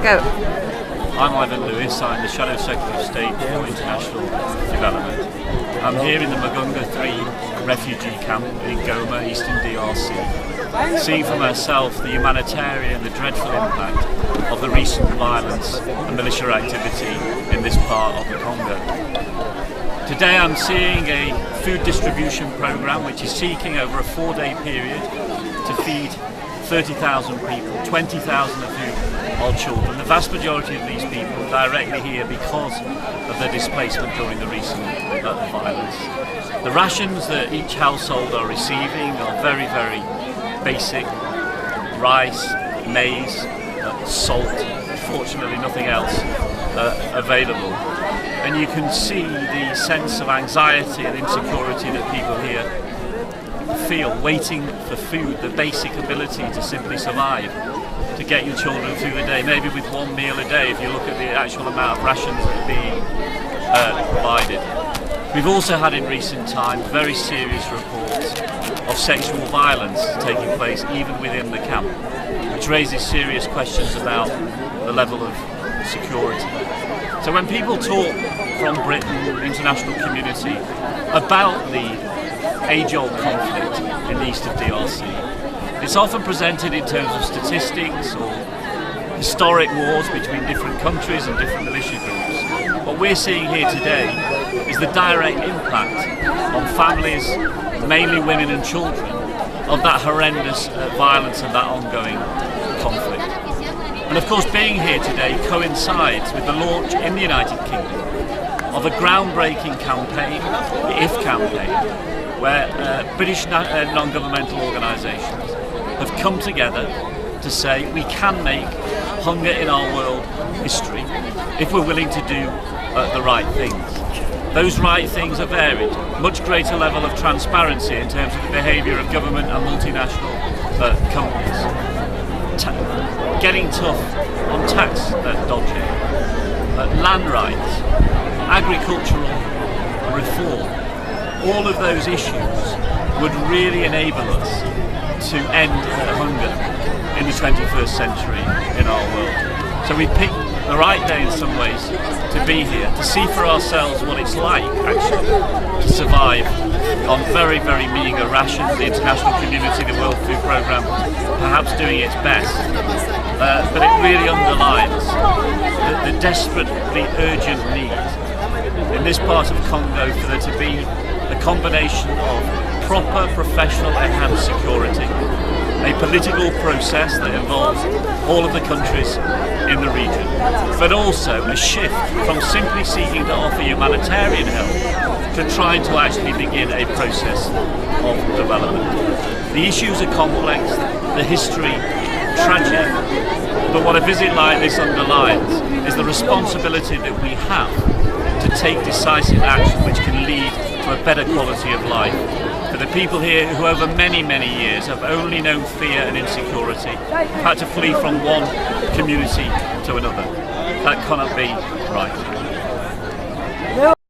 Go. I'm Iven Lewis, I'm the Shadow Secretary of State for International Development. I'm here in the Mugunga 3 refugee camp in Goma, Eastern DRC, seeing for myself the humanitarian, the dreadful impact of the recent violence and militia activity in this part of the Congo. Today I'm seeing a food distribution programme which is seeking over a 4-day period to feed 30,000 people, 20,000 of whom are children. The vast majority of these people directly here because of their displacement during the recent violence. The rations that each household are receiving are very, very basic. Rice, maize, salt, fortunately nothing else available. And you can see the sense of anxiety and insecurity that people here feel waiting for food, the basic ability to simply survive, to get your children through the day, maybe with one meal a day if you look at the actual amount of rations that are being provided. We've also had in recent times very serious reports of sexual violence taking place even within the camp, which raises serious questions about the level of security. So when people talk from Britain, the international community, about the age-old conflict in the east of DRC, it's often presented in terms of statistics or historic wars between different countries and different militia groups. What we're seeing here today is the direct impact on families, mainly women and children, of that horrendous violence and that ongoing conflict. And of course, being here today coincides with the launch in the United Kingdom of a groundbreaking campaign, the IF campaign, where British non-governmental organisations have come together to say we can make hunger in our world history if we're willing to do the right things. Those right things are varied. Much greater level of transparency in terms of the behaviour of government and multinational companies. Getting tough on tax dodging, land rights, agricultural reform. All of those issues would really enable us to end hunger in the 21st century in our world. So we picked the right day in some ways to be here, to see for ourselves what it's like actually to survive on very, very meagre rations. The international community, the World Food Programme, perhaps doing its best. But it really underlines the desperately urgent need in this part of Congo for there to be a combination of proper, professional, enhanced security, a political process that involves all of the countries in the region, but also a shift from simply seeking to offer humanitarian help to trying to actually begin a process of development. The issues are complex, the history tragic, but what a visit like this underlines is the responsibility that we have to take decisive action which can lead to a better quality of life for the people here who over many, many years have only known fear and insecurity, have had to flee from one community to another. That cannot be right.